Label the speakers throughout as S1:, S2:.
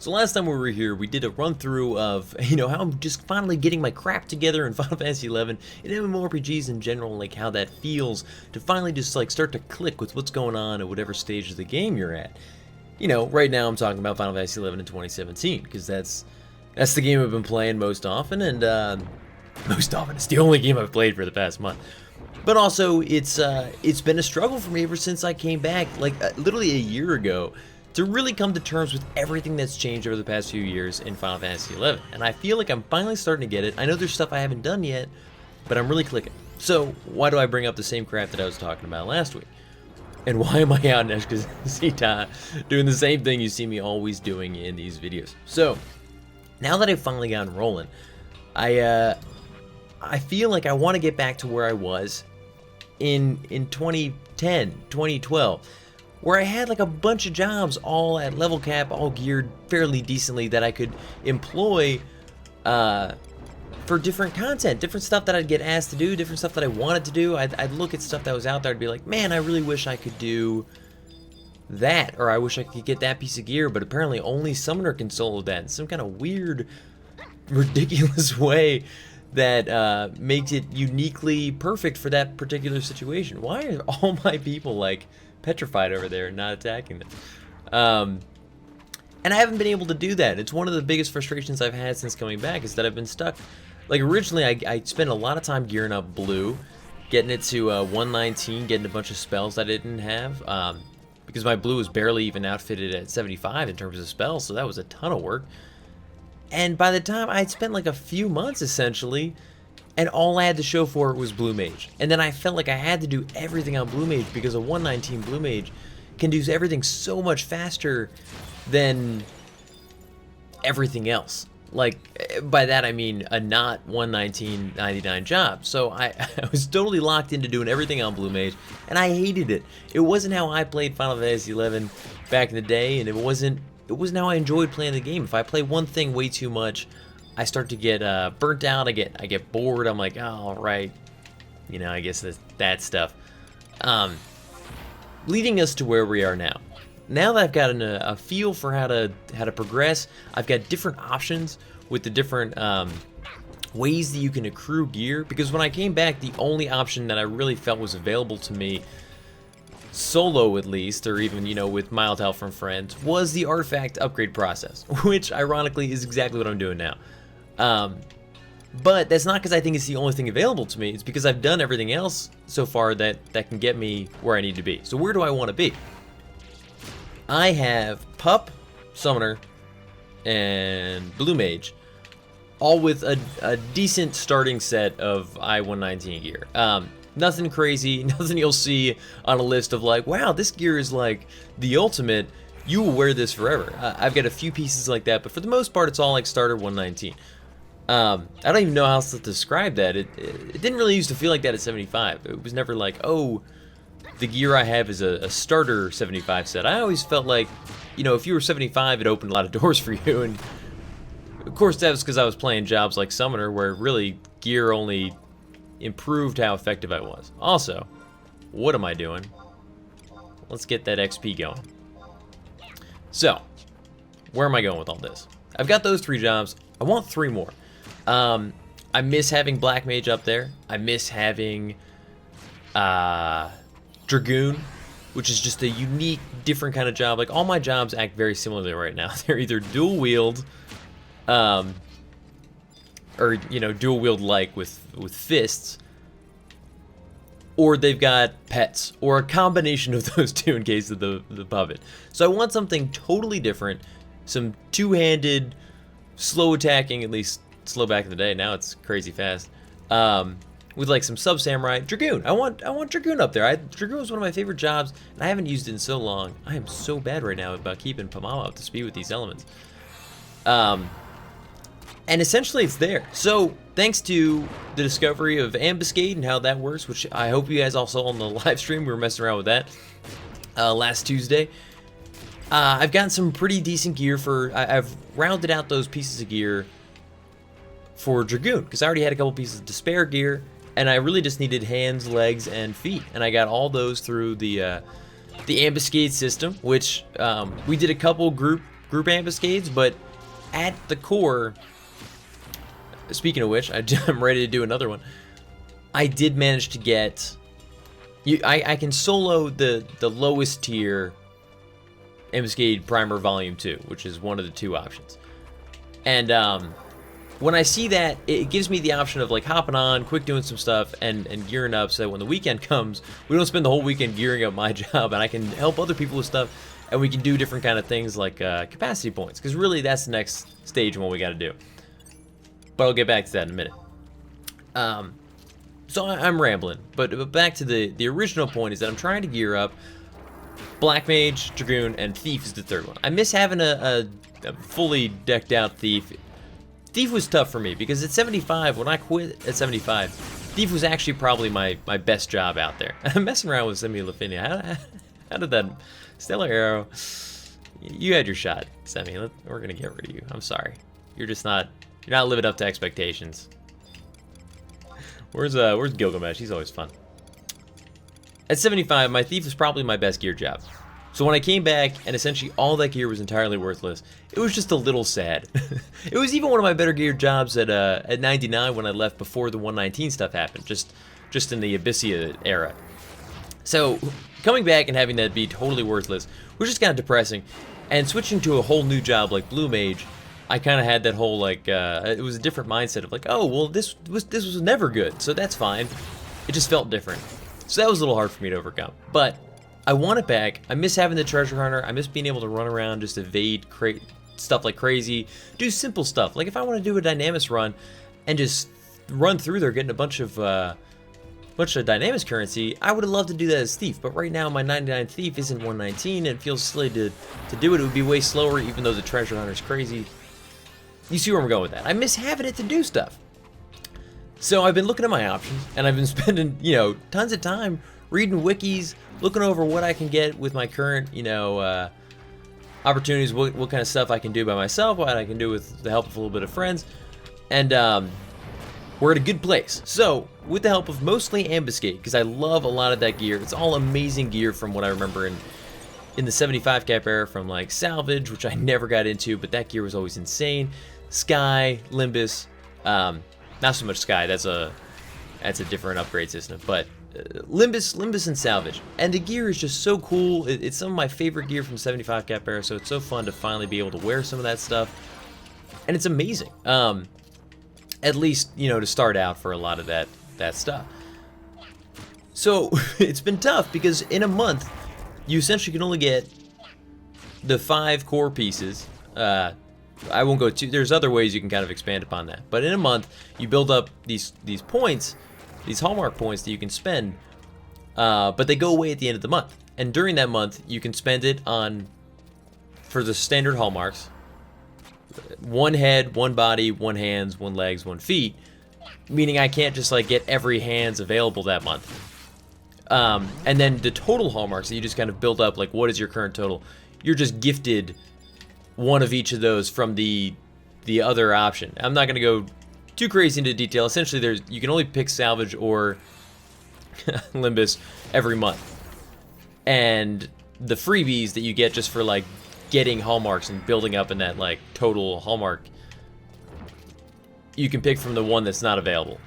S1: So last time we were here, we did a run through of, how I'm just finally getting my crap together in Final Fantasy 11 and MMORPGs in general, like how that feels to finally just like start to click with what's going on at whatever stage of the game you're at. Right now I'm talking about Final Fantasy 11 in 2017 because that's the game I've been playing most often, and it's the only game I've played for the past month. But also it's been a struggle for me ever since I came back, like literally a year ago, to really come to terms with everything that's changed over the past few years in Final Fantasy XI. And I feel like I'm finally starting to get it. I know there's stuff I haven't done yet, but I'm really clicking. So why do I bring up the same crap that I was talking about last week? And why am I out in Eshkazita doing the same thing you see me always doing in these videos? So now that I've finally gotten rolling, I feel like I want to get back to where I was in 2010, 2012. Where I had like a bunch of jobs all at level cap, all geared fairly decently that I could employ for different content, different stuff that I'd get asked to do, different stuff that I wanted to do. I'd look at stuff that was out there, I'd be like, man, I really wish I could do that, or I wish I could get that piece of gear, but apparently only Summoner can solo that in some kind of weird, ridiculous way that makes it uniquely perfect for that particular situation. Why are all my people like petrified over there and not attacking them? And I haven't been able to do that. It's one of the biggest frustrations I've had since coming back, is that I've been stuck. Like originally I spent a lot of time gearing up blue, getting it to 119, getting a bunch of spells I didn't have, because my blue was barely even outfitted at 75 in terms of spells, so that was a ton of work. And by the time I'd spent like a few months essentially, and all I had to show for it was Blue Mage. And then I felt like I had to do everything on Blue Mage because a 119 Blue Mage can do everything so much faster than everything else. Like, by that I mean a not 119.99 job. So I was totally locked into doing everything on Blue Mage, and I hated it. It wasn't how I played Final Fantasy 11 back in the day, and it wasn't how I enjoyed playing the game. If I play one thing way too much, I start to get burnt out. I get bored. I'm like, oh, all right, I guess that's that stuff. Leading us to where we are now. Now that I've gotten a feel for how to progress, I've got different options with the different ways that you can accrue gear. Because when I came back, the only option that I really felt was available to me, solo at least, or even with mild help from friends, was the artifact upgrade process, which ironically is exactly what I'm doing now. But that's not because I think it's the only thing available to me. It's because I've done everything else so far that can get me where I need to be. So where do I want to be? I have Pup, Summoner, and Blue Mage, all with a decent starting set of I-119 gear. Nothing crazy, nothing you'll see on a list of like, wow, this gear is like the ultimate, you will wear this forever. I've got a few pieces like that, but for the most part, it's all like starter 119. I don't even know how else to describe that. It didn't really used to feel like that at 75. It was never like, oh, the gear I have is a starter 75 set. I always felt like, if you were 75, it opened a lot of doors for you. And of course, that was because I was playing jobs like Summoner, where really gear only improved how effective I was. Also, what am I doing? Let's get that XP going. So, where am I going with all this? I've got those 3 jobs. I want 3 more. I miss having Black Mage up there. I miss having Dragoon, which is just a unique, different kind of job. Like, all my jobs act very similarly right now. They're either dual wield, or dual wield like with fists, or they've got pets, or a combination of those two in case of the puppet. So I want something totally different, some two-handed, slow attacking, at least slow back in the day. Now it's crazy fast. With like some sub samurai Dragoon. I want Dragoon up there. Dragoon was one of my favorite jobs, and I haven't used it in so long. I am so bad right now about keeping Pamama up to speed with these elements. And essentially it's there. So thanks to the discovery of Ambuscade and how that works, which I hope you guys all saw on the live stream, we were messing around with that last Tuesday. I've gotten some pretty decent gear for, I've rounded out those pieces of gear for Dragoon, because I already had a couple pieces of Despair gear, and I really just needed hands, legs, and feet, and I got all those through the Ambuscade system, which we did a couple group group ambuscades, but at the core, speaking of which, I'm ready to do another one. I did manage to get, I can solo the lowest tier ambuscade primer volume 2, which is one of the 2 options. And when I see that, it gives me the option of like hopping on, quick doing some stuff, and gearing up so that when the weekend comes, we don't spend the whole weekend gearing up my job, and I can help other people with stuff, and we can do different kind of things like capacity points, because really that's the next stage and what we got to do. But I'll get back to that in a minute. So I'm rambling, but back to the original point is that I'm trying to gear up. Black Mage, Dragoon, and Thief is the 3rd one. I miss having a fully decked out Thief. Thief was tough for me because at 75, when I quit at 75, Thief was actually probably my best job out there. I'm messing around with Semi Lafinia. How did that Stellar Arrow? You had your shot, Semi. We're gonna get rid of you. I'm sorry. You're not living up to expectations. Where's Gilgamesh? He's always fun. At 75, my Thief was probably my best gear job. So when I came back and essentially all that gear was entirely worthless, it was just a little sad. It was even one of my better gear jobs at 99 when I left before the 119 stuff happened, just in the Abyssia era. So coming back and having that be totally worthless was just kind of depressing. And switching to a whole new job like Blue Mage, I kind of had that whole like it was a different mindset of like, oh well, this was never good, so that's fine. It just felt different. So that was a little hard for me to overcome, but I want it back. I miss having the treasure hunter. I miss being able to run around, just evade stuff like crazy, do simple stuff. Like if I want to do a Dynamis run and just run through there getting a bunch of Dynamis currency, I would have loved to do that as Thief, but right now my 99 Thief isn't 119 and it feels silly to do it. It would be way slower even though the treasure hunter's crazy. You see where I'm going with that. I miss having it to do stuff. So I've been looking at my options, and I've been spending, tons of time reading wikis, looking over what I can get with my current, opportunities, what kind of stuff I can do by myself, what I can do with the help of a little bit of friends, and we're at a good place. So, with the help of mostly Ambuscade, because I love a lot of that gear, it's all amazing gear from what I remember in the 75 cap era from like Salvage, which I never got into, but that gear was always insane. Sky, Limbus, not so much Sky, that's a different upgrade system, but Limbus and Salvage. And the gear is just so cool. It's some of my favorite gear from 75 cap era, so it's so fun to finally be able to wear some of that stuff. And it's amazing. At least, to start out for a lot of that stuff. So, it's been tough because in a month, you essentially can only get the 5 core pieces. I won't go too. There's other ways you can kind of expand upon that. But in a month, you build up these points, these hallmark points that you can spend, but they go away at the end of the month. And during that month, you can spend it on, for the standard hallmarks, 1 head, 1 body, 1 hands, 1 legs, 1 feet, meaning I can't just like get every hands available that month. And then the total hallmarks that you just kind of build up, like what is your current total? You're just gifted one of each of those from the other option. I'm not going to go too crazy into detail. Essentially, you can only pick Salvage or Limbus every month. And the freebies that you get just for like getting hallmarks and building up in that like total hallmark, you can pick from the one that's not available,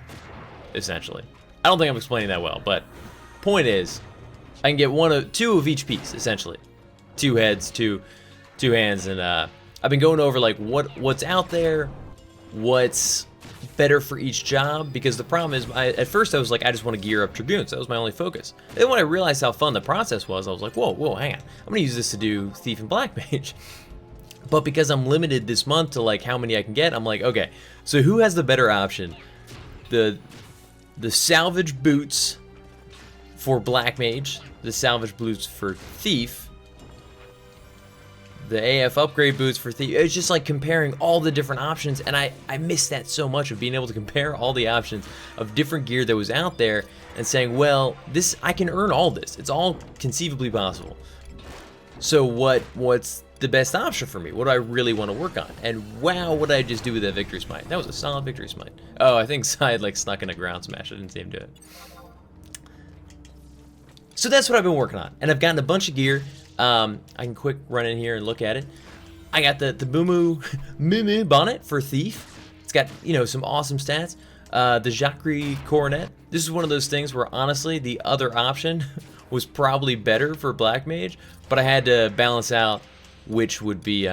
S1: essentially. I don't think I'm explaining that well, but point is, I can get 2 of each piece, essentially. 2 heads, 2 hands, and I've been going over like what's out there, what's better for each job, because the problem is, at first I was like, I just want to gear up Dragoons. That was my only focus. Then when I realized how fun the process was, I was like, whoa, hang on. I'm going to use this to do Thief and Black Mage. But because I'm limited this month to like how many I can get, I'm like, okay, so who has the better option? The Salvage boots for Black Mage, the Salvage boots for Thief, the AF upgrade boots for Thief. It's just like comparing all the different options, and I miss that so much, of being able to compare all the options of different gear that was out there and saying, well, this, I can earn all this. It's all conceivably possible. So what's the best option for me? What do I really want to work on? And wow, what did I just do with that Victory Smite? That was a solid Victory Smite. Oh, I think Sai had like snuck in a ground smash. I didn't see him do it. So that's what I've been working on, and I've gotten a bunch of gear. I can quick run in here and look at it. I got the Moo bonnet for Thief. It's got, you know, some awesome stats. The Jacques coronet. This is one of those things where honestly the other option was probably better for Black Mage, but I had to balance out which would be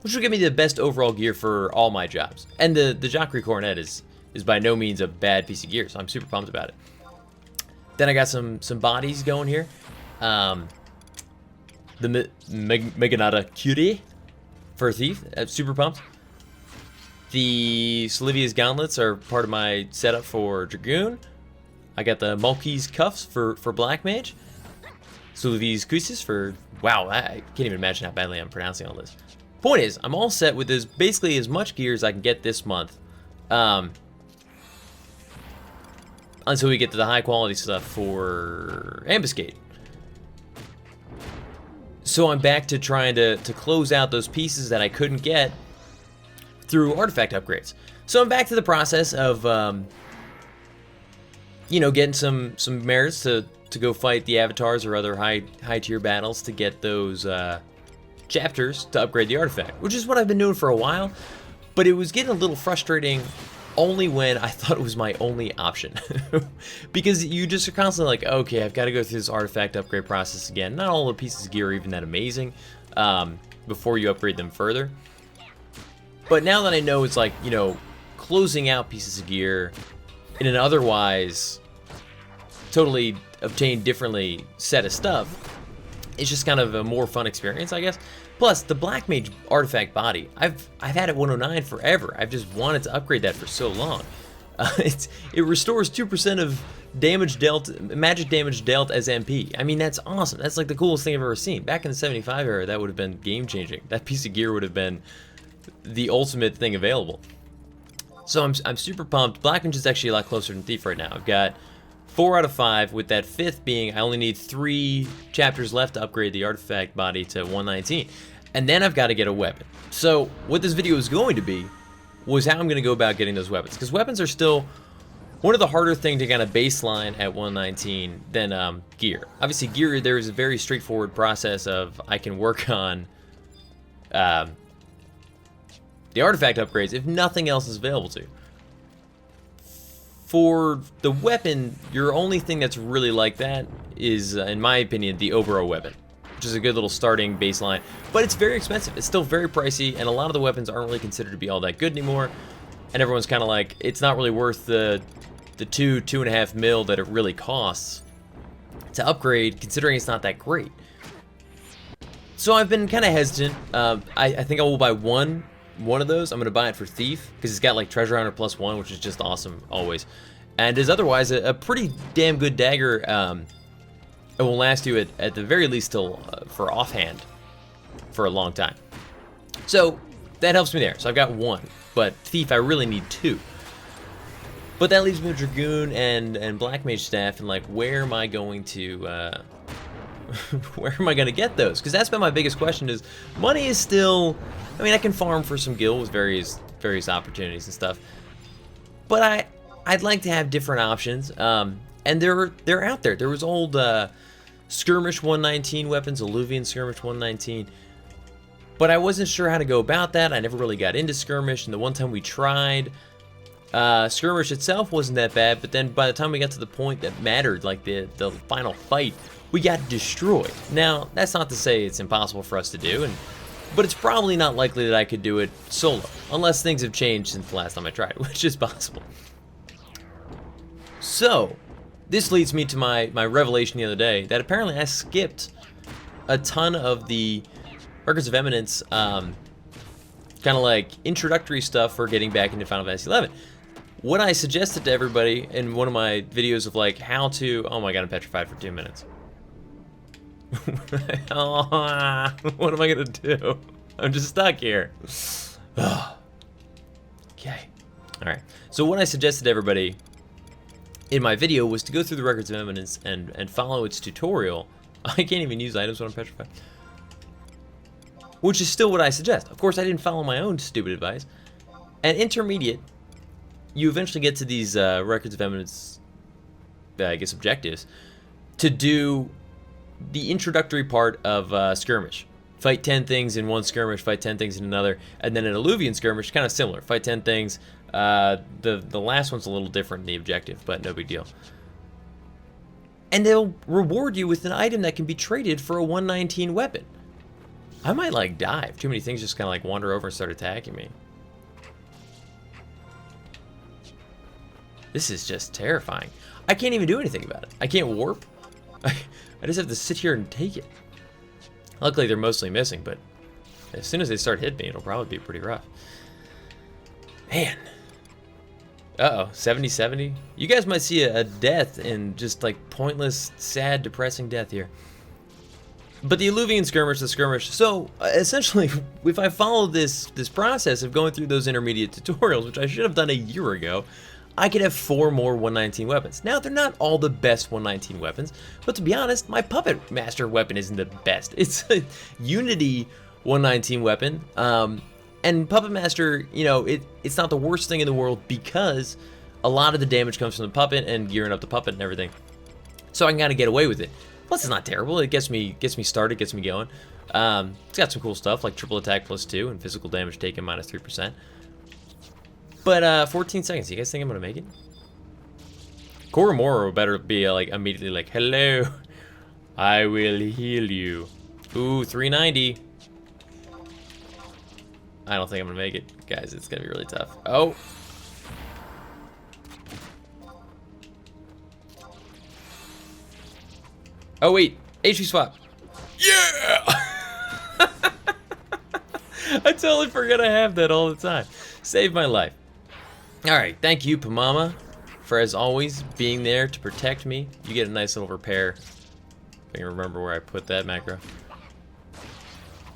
S1: which would give me the best overall gear for all my jobs. And the Jacques coronet is by no means a bad piece of gear, so I'm super pumped about it. Then I got some bodies going here. The Meganata Cutie for Thief. Super pumped. The Slivia's gauntlets are part of my setup for Dragoon. I got the Malkese cuffs for Black Mage. Slivia's cuisses for... Wow, I can't even imagine how badly I'm pronouncing all this. Point is, I'm all set with this, basically as much gear as I can get this month. Until we get to the high quality stuff for Ambuscade. So I'm back to trying to close out those pieces that I couldn't get through artifact upgrades. So I'm back to the process of, you know, getting some merits to go fight the avatars or other high tier battles to get those chapters to upgrade the artifact, which is what I've been doing for a while. But it was getting a little frustrating only when I thought it was my only option. Because you just are constantly like, okay, I've got to go through this artifact upgrade process again. Not all the pieces of gear are even that amazing before you upgrade them further. But now that I know it's like, you know, closing out pieces of gear in an otherwise totally obtained differently set of stuff, it's just kind of a more fun experience, I guess. Plus, the Black Mage artifact body, I've had it 109 forever. I've just wanted to upgrade that for so long. It restores 2% of damage dealt, magic damage dealt as MP. I mean, that's awesome. That's like the coolest thing I've ever seen. Back in the 75 era, that would have been game changing. That piece of gear would have been the ultimate thing available. So I'm super pumped. Black Mage is actually a lot closer than Thief right now. I've got 4 out of 5, with that 5th being I only need 3 chapters left to upgrade the artifact body to 119. And then I've got to get a weapon. So what this video is going to be was how I'm going to go about getting those weapons. Because weapons are still one of the harder things to kind of baseline at 119 than gear. Obviously gear, there is a very straightforward process of I can work on the artifact upgrades if nothing else is available to. For the weapon, your only thing that's really like that is, in my opinion, the Oboro weapon, which is a good little starting baseline, but it's very expensive. It's still very pricey, and a lot of the weapons aren't really considered to be all that good anymore, and everyone's kind of like, it's not really worth the 2.5 mil that it really costs to upgrade, considering it's not that great. So I've been kind of hesitant. I think I will buy one of those. I'm going to buy it for Thief, because it's got like Treasure Hunter +1, which is just awesome, always. And is otherwise a pretty damn good dagger. It will last you at the very least till for offhand for a long time. So that helps me there. So I've got 1, but Thief I really need 2. But that leaves me with Dragoon and Black Mage staff, and like, where am I going to where am I going to get those? Because that's been my biggest question. Is money is still, I mean, I can farm for some gil with various opportunities and stuff, but I'd like to have different options. And they're out there. There was old Skirmish 119 weapons, Alluvian Skirmish 119, but I wasn't sure how to go about that. I never really got into Skirmish, and the one time we tried, Skirmish itself wasn't that bad, but then by the time we got to the point that mattered, like the final fight, we got destroyed. Now, that's not to say it's impossible for us to do, but it's probably not likely that I could do it solo, unless things have changed since the last time I tried, which is possible. So, this leads me to my revelation the other day, that apparently I skipped a ton of the Records of Eminence, kind of like introductory stuff for getting back into Final Fantasy XI. What I suggested to everybody in one of my videos of like how to, oh my god, I'm petrified for 2 minutes. What am I gonna do? I'm just stuck here. Okay. Alright. So what I suggested to everybody in my video was to go through the Records of Eminence and follow its tutorial. I can't even use items when I'm petrified. Which is still what I suggest. Of course, I didn't follow my own stupid advice. And intermediate, you eventually get to these Records of Eminence, I guess, objectives, to do the introductory part of Skirmish. fight 10 things in one skirmish, fight 10 things in another, and then an Alluvian skirmish, kind of similar. Fight 10 things. The last one's a little different in the objective, but no big deal. And they'll reward you with an item that can be traded for a 119 weapon. I might, like, dive. Too many things just kind of, like, wander over and start attacking me. This is just terrifying. I can't even do anything about it. I can't warp. I just have to sit here and take it. Luckily, they're mostly missing, but as soon as they start hitting me, it'll probably be pretty rough. Man. Uh-oh, 70-70. You guys might see a death in just, like, pointless, sad, depressing death here. But the Alluvian skirmish, the skirmish, so essentially, if I follow this process of going through those intermediate tutorials, which I should have done a year ago, I could have 4 more 119 weapons. Now, they're not all the best 119 weapons, but to be honest, my Puppet Master weapon isn't the best. It's a Unity 119 weapon, and Puppet Master, you know, it's not the worst thing in the world because a lot of the damage comes from the puppet and gearing up the puppet and everything. So I can kind of get away with it. Plus, it's not terrible. It gets me started, gets me going. It's got some cool stuff like triple attack +2 and physical damage taken -3%. But 14 seconds. You guys think I'm gonna make it? Koromoro better be like immediately like, hello, I will heal you. Ooh, 390. I don't think I'm gonna make it, guys. It's gonna be really tough. Oh. Oh wait, HP swap. Yeah! I totally forget I have that all the time. Saved my life. Alright, thank you, Pamama, for as always being there to protect me. You get a nice little repair. If I can remember where I put that macro.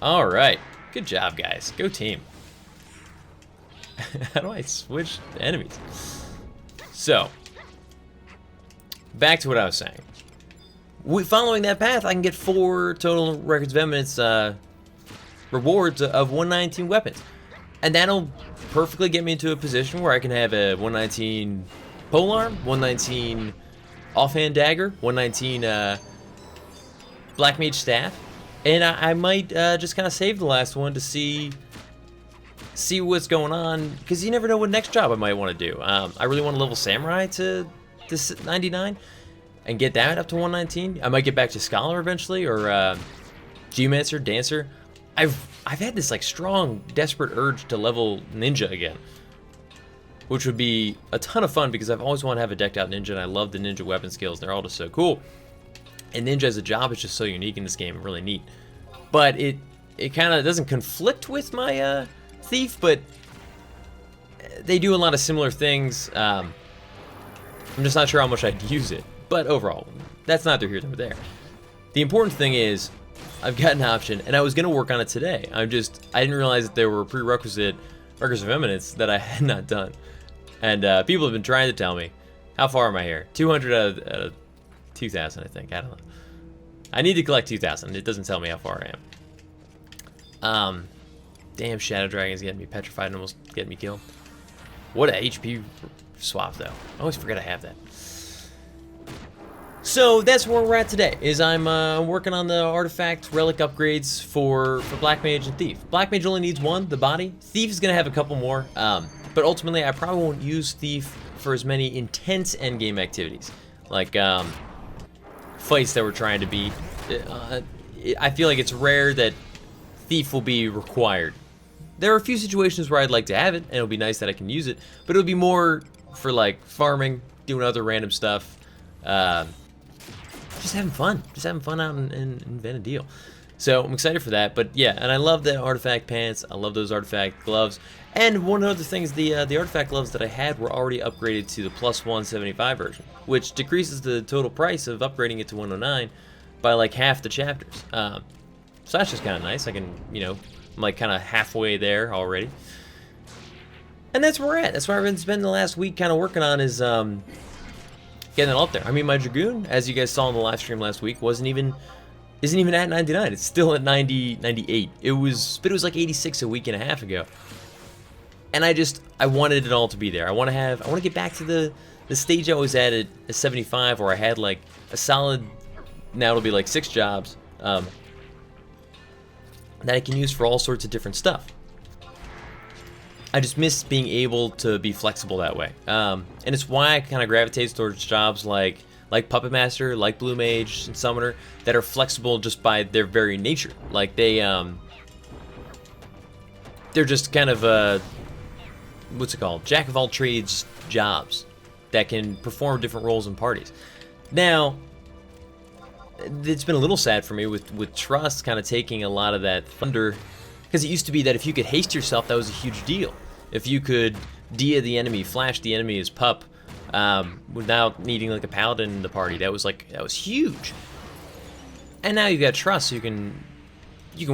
S1: Alright, good job, guys. Go team. How do I switch enemies? So, back to what I was saying. Following that path, I can get 4 total records of eminence rewards of 119 weapons. And that'll perfectly get me into a position where I can have a 119 polearm, 119 offhand dagger, 119 black mage staff, and I might just kind of save the last one to see what's going on, because you never know what next job I might want to do. I really want to level samurai to 99 and get that up to 119. I might get back to scholar eventually, or geomancer, dancer. I've had this like strong, desperate urge to level ninja again, which would be a ton of fun because I've always wanted to have a decked out ninja, and I love the ninja weapon skills. They're all just so cool. And ninja as a job is just so unique in this game, and really neat. But it kind of doesn't conflict with my thief, but they do a lot of similar things. I'm just not sure how much I'd use it. But overall, that's neither here nor there. The important thing is, I've got an option, and I was going to work on it today. I didn't realize that there were prerequisite records of eminence that I had not done. And people have been trying to tell me. How far am I here? 200 out of 2,000, I think. I don't know. I need to collect 2,000. It doesn't tell me how far I am. Damn, Shadow Dragon's getting me petrified and almost getting me killed. What a HP swap, though. I always forget I have that. So that's where we're at today, is I'm working on the artifact relic upgrades for Black Mage and Thief. Black Mage only needs 1, the body. Thief is going to have a couple more, but ultimately I probably won't use Thief for as many intense endgame activities, like fights that we're trying to beat. I feel like it's rare that Thief will be required. There are a few situations where I'd like to have it, and it'll be nice that I can use it, but it'll be more for like farming, doing other random stuff, just having fun out in Vanadil. So I'm excited for that. But yeah, and I love the artifact pants. I love those artifact gloves. And one of the things, the artifact gloves that I had were already upgraded to the +175 version, which decreases the total price of upgrading it to 109 by like half the chapters. So that's just kind of nice. I can, you know, I'm like kind of halfway there already. And that's where we're at. That's why I've been spending the last week kind of working on is getting it up there. I mean, my Dragoon, as you guys saw in the live stream last week, isn't even at 99. It's still at 90, 98. But it was like 86 a week and a half ago. And I wanted it all to be there. I want to get back to the stage I was at 75, where I had like a solid, now it'll be like 6 jobs, that I can use for all sorts of different stuff. I just miss being able to be flexible that way. And it's why I kind of gravitate towards jobs like Puppet Master, like Blue Mage, and Summoner, that are flexible just by their very nature. Like they're just kind of what's it called? Jack of all trades jobs that can perform different roles in parties. Now, it's been a little sad for me with Trust kind of taking a lot of that thunder, because it used to be that if you could haste yourself, that was a huge deal. If you could Dia the enemy, flash the enemy as Pup, without needing like a paladin in the party, that was huge. And now you've got Trust, so you can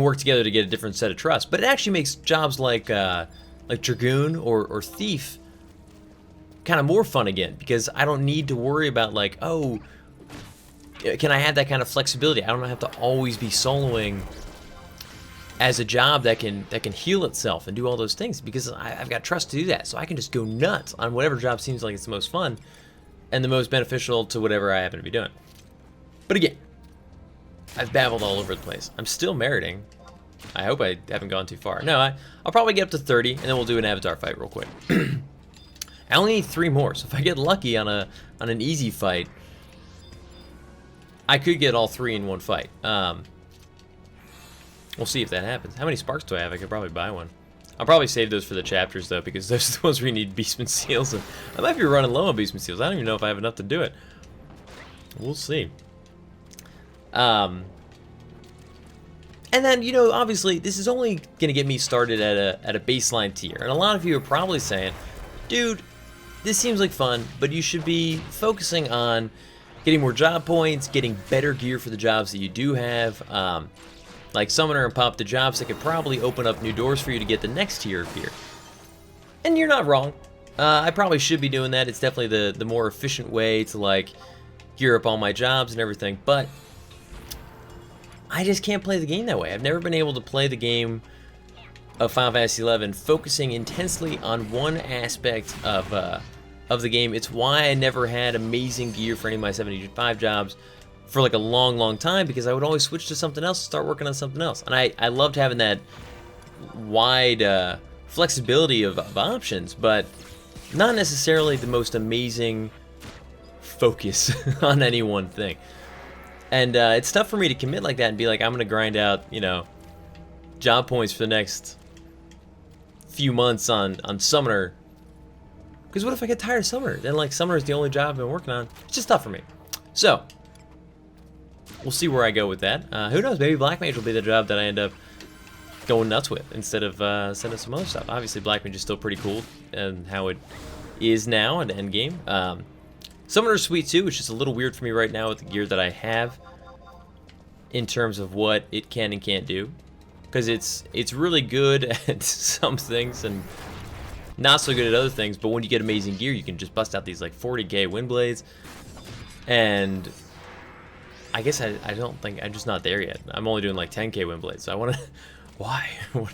S1: work together to get a different set of Trust. But it actually makes jobs like Dragoon or Thief kind of more fun again, because I don't need to worry about like, oh, can I have that kind of flexibility? I don't have to always be soloing as a job that can heal itself and do all those things, because I've got Trust to do that. So I can just go nuts on whatever job seems like it's the most fun and the most beneficial to whatever I happen to be doing. But again, I've babbled all over the place. I'm still meriting. I hope I haven't gone too far. No, I'll probably get up to 30, and then we'll do an avatar fight real quick. I only need 3 more, so if I get lucky on an easy fight, I could get all 3 in one fight. We'll see if that happens. How many sparks do I have? I could probably buy one. I'll probably save those for the chapters, though, because those are the ones where you need Beastman Seals. And I might be running low on Beastman Seals. I don't even know if I have enough to do it. We'll see. And then, you know, obviously, this is only going to get me started at a baseline tier. And a lot of you are probably saying, dude, this seems like fun, but you should be focusing on getting more job points, getting better gear for the jobs that you do have. Like Summoner and Pup, the jobs that could probably open up new doors for you to get the next tier of gear. And you're not wrong. I probably should be doing that. It's definitely the more efficient way to like gear up all my jobs and everything, but I just can't play the game that way. I've never been able to play the game of Final Fantasy XI focusing intensely on one aspect of the game. It's why I never had amazing gear for any of my 75 jobs for like a long time, because I would always switch to something else, start working on something else. And I loved having that wide flexibility of options, but not necessarily the most amazing focus on any one thing. And it's tough for me to commit like that and be like, I'm going to grind out, you know, job points for the next few months on Summoner. Because what if I get tired of Summoner? Then, like, Summoner is the only job I've been working on. It's just tough for me. So, we'll see where I go with that. Who knows? Maybe Black Mage will be the job that I end up going nuts with instead of sending some other stuff. Obviously, Black Mage is still pretty cool and how it is now in the end game. Summoner's sweet too. It's just a little weird for me right now with the gear that I have in terms of what it can and can't do, because it's really good at some things and not so good at other things. But when you get amazing gear, you can just bust out these like 40k wind blades, and I guess I don't think, I'm just not there yet. I'm only doing like 10k wind blades, so I want to why what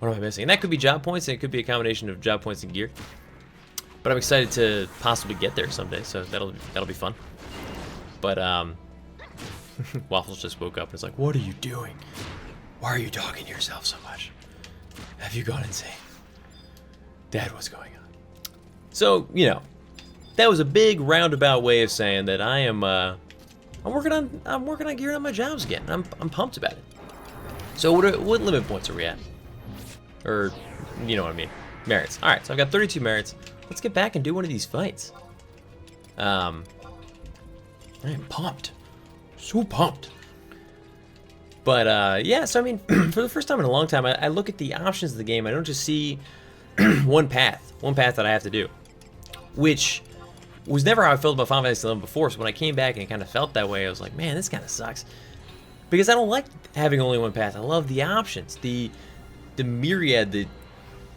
S1: am I missing? And that could be job points, and it could be a combination of job points and gear. But I'm excited to possibly get there someday, so that'll be fun. But Waffles just woke up and is like, "What are you doing? Why are you talking to yourself so much? Have you gone insane? Dad, what's going on?" So, you know, that was a big roundabout way of saying that I am I'm working on gearing up my jobs again. I'm pumped about it. So what limit points are we at? Or, you know what I mean, merits. All right, so I've got 32 merits. Let's get back and do one of these fights. I am pumped. So pumped. But, yeah, so I mean, for the first time in a long time, I look at the options of the game. I don't just see one path that I have to do, which was never how I felt about Final Fantasy XI before. So when I came back and it kind of felt that way, I was like, man, this kind of sucks. Because I don't like having only one path. I love the options, the myriad, the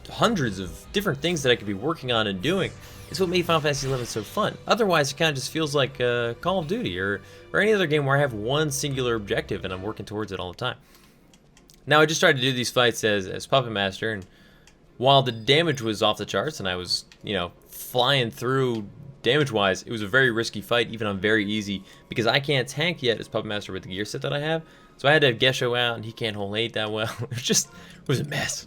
S1: hundreds of different things that I could be working on and doing. It's what made Final Fantasy XI so fun. Otherwise, it kind of just feels like Call of Duty or any other game where I have one singular objective and I'm working towards it all the time. Now, I just tried to do these fights as Puppet Master, and while the damage was off the charts and I was, you know, flying through damage-wise, it was a very risky fight, even on very easy, because I can't tank yet as Puppet Master with the gear set that I have. So I had to have Gesho out, and he can't hold 8 that well. It was a mess.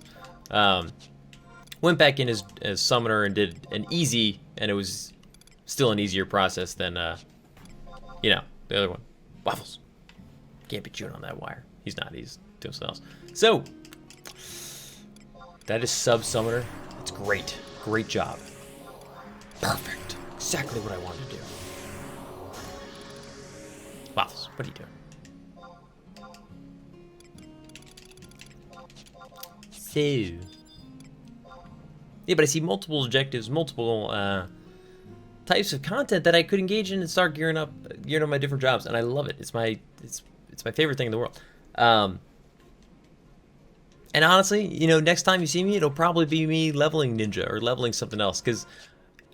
S1: Went back in as summoner and did an easy, and it was still an easier process than, you know, the other one. Waffles. Can't be chewing on that wire. He's not. He's doing something else. So, that is sub-summoner. It's great. Great job. Perfect. Exactly what I wanted to do. Waffles, what are you doing? So, yeah, but I see multiple objectives, multiple types of content that I could engage in and start gearing up my different jobs, and I love it. It's my favorite thing in the world. And honestly, you know, next time you see me, it'll probably be me leveling ninja or leveling something else, because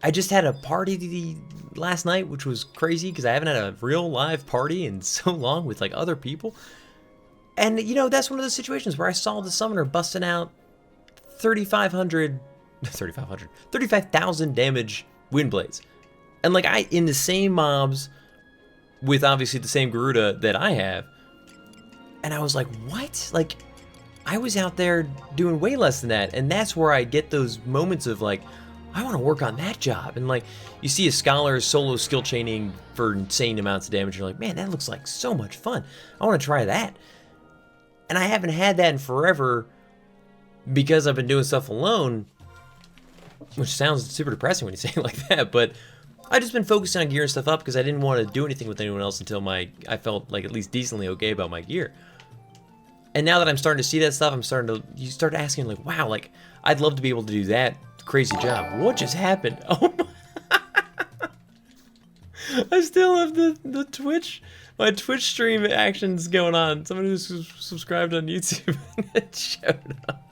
S1: I just had a party last night, which was crazy because I haven't had a real live party in so long with like other people. And, you know, that's one of those situations where I saw the summoner busting out 35,000 damage wind blades. And, like, in the same mobs with obviously the same Garuda that I have. And I was like, what? Like, I was out there doing way less than that. And that's where I get those moments of, like, I want to work on that job. And, like, you see a scholar solo skill chaining for insane amounts of damage. You're like, man, that looks like so much fun. I want to try that. And I haven't had that in forever because I've been doing stuff alone, which sounds super depressing when you say it like that, but I've just been focusing on gearing stuff up because I didn't want to do anything with anyone else until I felt like at least decently okay about my gear. And now that I'm starting to see that stuff, you start asking like, wow, like, I'd love to be able to do that crazy job. What just happened? Oh my. I still have the Twitch, my Twitch stream actions going on. Somebody who's subscribed on YouTube it showed up.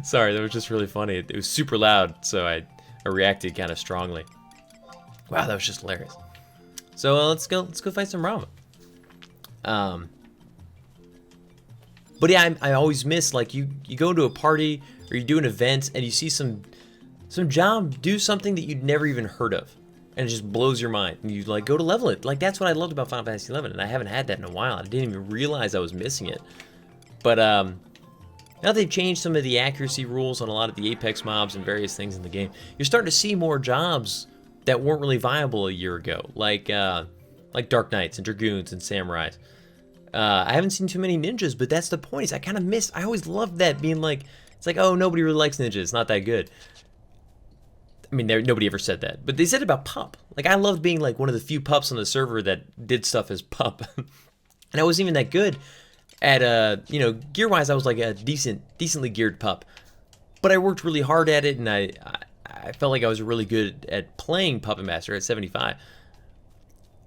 S1: Sorry, that was just really funny. It was super loud, so I reacted kind of strongly. Wow, that was just hilarious. So let's go fight some Rama. But yeah, I always miss, like, you go to a party or you do an event and you see some job do something that you'd never even heard of. And it just blows your mind. And you, like, go to level it. Like, that's what I loved about Final Fantasy XI. And I haven't had that in a while. I didn't even realize I was missing it. But, now they've changed some of the accuracy rules on a lot of the Apex mobs and various things in the game. You're starting to see more jobs that weren't really viable a year ago. Like Dark Knights and Dragoons and Samurais. I haven't seen too many ninjas, but that's the point. Is I kind of miss... I always loved that, being like... It's like, oh, nobody really likes ninjas. It's not that good. I mean, nobody ever said that. But they said it about Pup. Like, I loved being, like, one of the few pups on the server that did stuff as Pup. And I wasn't even that good at, you know, gear-wise, I was, like, a decently geared Pup. But I worked really hard at it, and I felt like I was really good at playing Puppet Master at 75.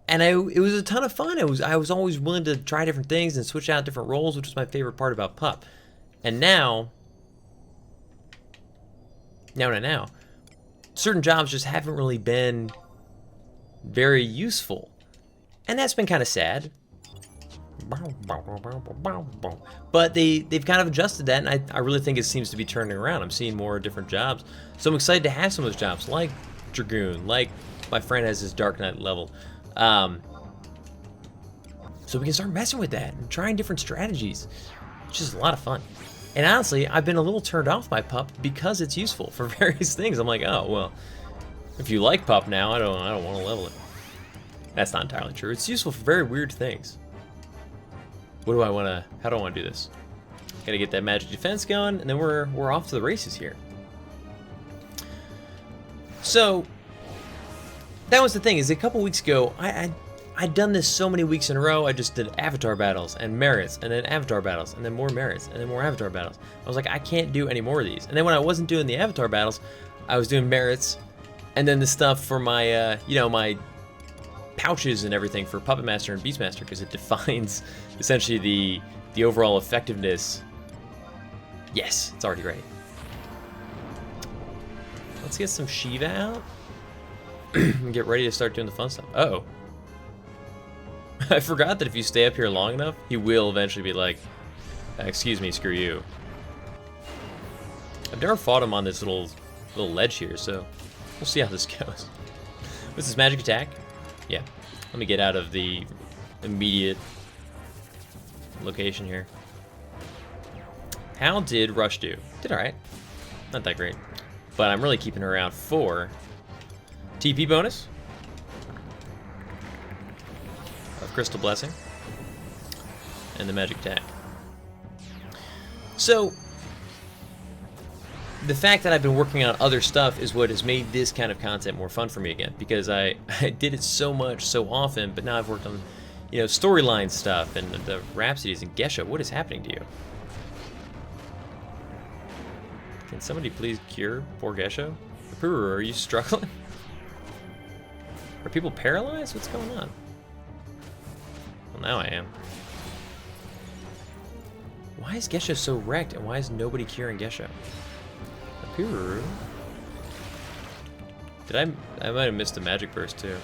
S1: And it was a ton of fun. I was always willing to try different things and switch out different roles, which was my favorite part about Pup. And now, certain jobs just haven't really been very useful. And that's been kind of sad. But they've kind of adjusted that, and I really think it seems to be turning around. I'm seeing more different jobs. So I'm excited to have some of those jobs, like Dragoon, like my friend has his Dark Knight level. So we can start messing with that and trying different strategies. It's just a lot of fun. And honestly, I've been a little turned off by Pup because it's useful for various things. I'm like, oh, well, if you like Pup now, I don't want to level it. That's not entirely true. It's useful for very weird things. How do I want to do this? Gotta get that magic defense going, and then we're off to the races here. So, that was the thing, is a couple weeks ago, I'd done this so many weeks in a row. I just did avatar battles and merits, and then avatar battles, and then more merits, and then more avatar battles. I was like, I can't do any more of these. And then when I wasn't doing the avatar battles, I was doing merits, and then the stuff for my, you know, my pouches and everything for Puppet Master and Beastmaster, because it defines essentially the overall effectiveness. Yes, it's already ready. Let's get some Shiva out and get ready to start doing the fun stuff. Uh-oh. I forgot that if you stay up here long enough, he will eventually be like, excuse me, screw you. I've never fought him on this little ledge here, so we'll see how this goes. What's this, magic attack? Yeah. Let me get out of the immediate location here. How did Rush do? Did alright. Not that great. But I'm really keeping her around for TP bonus of Crystal Blessing and the Magic Tag. So, the fact that I've been working on other stuff is what has made this kind of content more fun for me again, because I did it so much, so often, but now I've worked on, you know, storyline stuff and the Rhapsodies and Gesha. What is happening to you? Can somebody please cure poor Gesha? Puru, are you struggling? Are people paralyzed? What's going on? Well, now I am. Why is Gesha so wrecked, and why is nobody curing Gesha? Puru. Did I might have missed the magic burst too.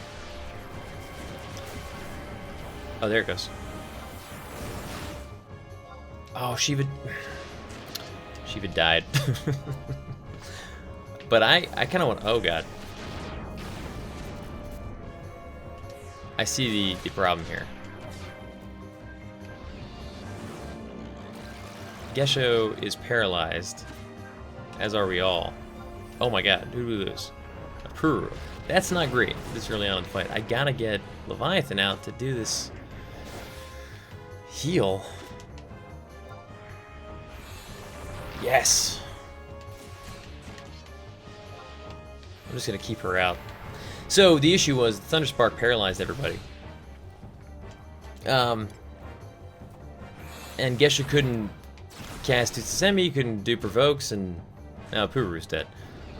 S1: Oh, there it goes. Oh, Shiva died. But I kind of want. Oh god. I see the problem here. Gesho is paralyzed, as are we all. Oh my god, who do we lose? Puru. That's not great this early on in the fight. I gotta get Leviathan out to do this heal. Yes! I'm just gonna keep her out. So the issue was Thunderspark paralyzed everybody. And Gesha couldn't cast Tsutsumi, couldn't do provokes, and now Puru's dead.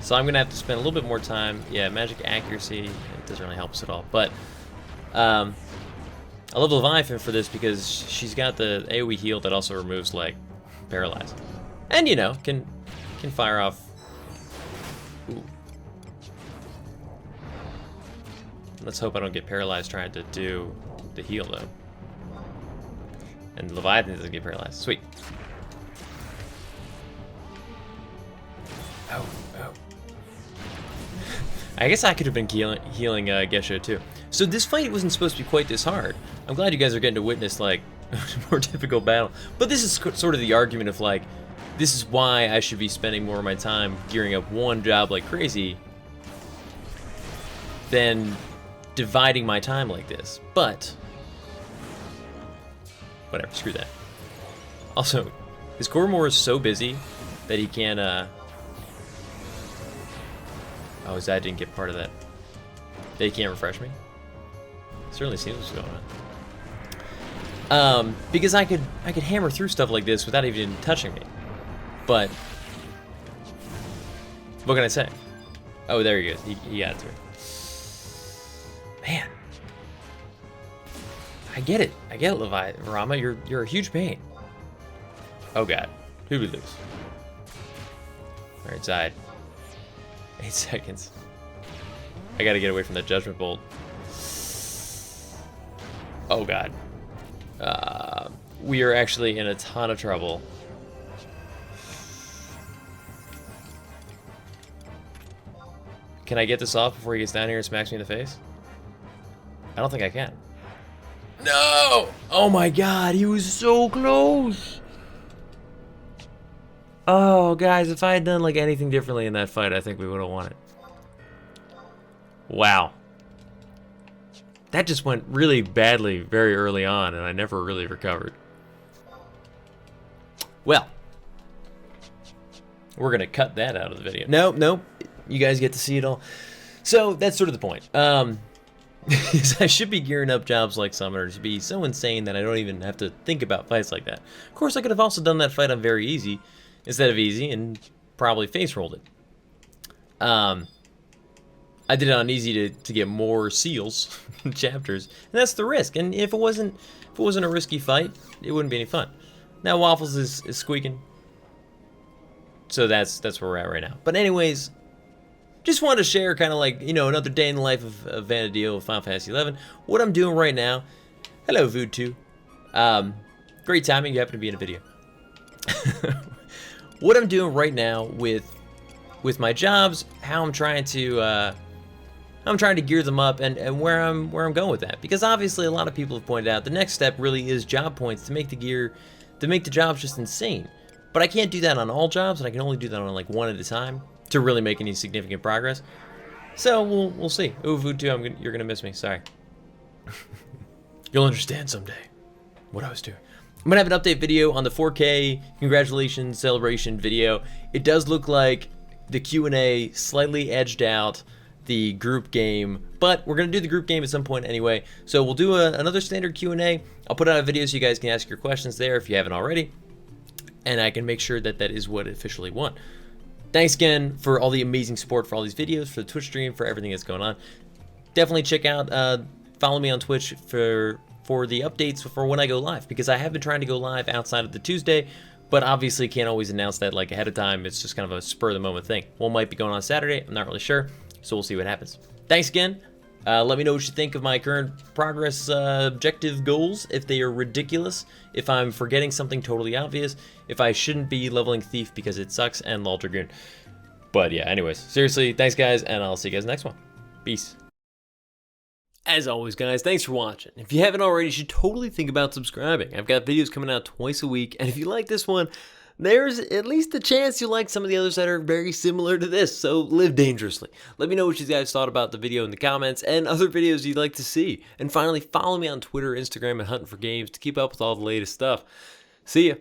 S1: So I'm gonna have to spend a little bit more time. Yeah, magic accuracy, it doesn't really help us at all. But I love Leviathan for this because she's got the AoE heal that also removes like paralyze, and you know can fire off. Ooh. Let's hope I don't get paralyzed trying to do the heal though. And Leviathan doesn't get paralyzed. Sweet. Oh. I guess I could have been healing Gesha too. So this fight wasn't supposed to be quite this hard. I'm glad you guys are getting to witness like a more difficult battle. But this is sort of the argument of like, this is why I should be spending more of my time gearing up one job like crazy than dividing my time like this. But whatever, screw that. Also, his Gormor is so busy that he can't oh, his dad didn't get part of that. They can't refresh me? Certainly seems what's going on. Because I could hammer through stuff like this without even touching me. But what can I say? Oh, there he goes. He got through. Man. I get it, Levi. Rama, you're a huge pain. Oh god. Who'd we lose? Alright, Zide. 8 seconds. I gotta get away from that Judgment Bolt. Oh god. We are actually in a ton of trouble. Can I get this off before he gets down here and smacks me in the face? I don't think I can. No! Oh my god, he was so close! Oh, guys, if I had done like anything differently in that fight, I think we would have won it. Wow. That just went really badly very early on, and I never really recovered. Well, we're going to cut that out of the video. Nope. You guys get to see it all. So, that's sort of the point. I should be gearing up jobs like Summoner to be so insane that I don't even have to think about fights like that. Of course, I could have also done that fight on very easy instead of easy and probably face rolled it. I did it on easy to get more seals chapters, and that's the risk. And if it wasn't a risky fight, it wouldn't be any fun. Now Waffles is squeaking, so that's where we're at right now. But anyways, just wanted to share kind of like, you know, another day in the life of Vanadil with Final Fantasy XI. What I'm doing right now. Hello, Voodoo. Great timing. You happen to be in a video. What I'm doing right now with my jobs, how I'm trying to I'm trying to gear them up and where I'm going with that. Because obviously a lot of people have pointed out the next step really is job points to make the jobs just insane. But I can't do that on all jobs, and I can only do that on like one at a time to really make any significant progress. So we'll see. Ooh, Food 2, you're gonna miss me. Sorry. You'll understand someday what I was doing. I'm gonna have an update video on the 4K congratulations celebration video. It does look like the Q&A slightly edged out the group game, but we're gonna do the group game at some point anyway. So we'll do another standard Q&A. I'll put out a video so you guys can ask your questions there if you haven't already, and I can make sure that that is what officially won. Thanks again for all the amazing support for all these videos, for the Twitch stream, for everything that's going on. Definitely check out, follow me on Twitch for the updates for when I go live, because I have been trying to go live outside of the Tuesday, but obviously can't always announce that like ahead of time. It's just kind of a spur of the moment thing. One might be going on Saturday, I'm not really sure, so we'll see what happens. Thanks again. Let me know what you think of my current progress objective goals, if they are ridiculous, if I'm forgetting something totally obvious, if I shouldn't be leveling Thief because it sucks, and Lol Dragoon. But yeah, anyways, seriously, thanks guys, and I'll see you guys next one. Peace. As always, guys, thanks for watching. If you haven't already, you should totally think about subscribing. I've got videos coming out twice a week, and if you like this one, there's at least a chance you like some of the others that are very similar to this, so live dangerously. Let me know what you guys thought about the video in the comments and other videos you'd like to see. And finally, follow me on Twitter, Instagram, and Huntin for Games to keep up with all the latest stuff. See ya.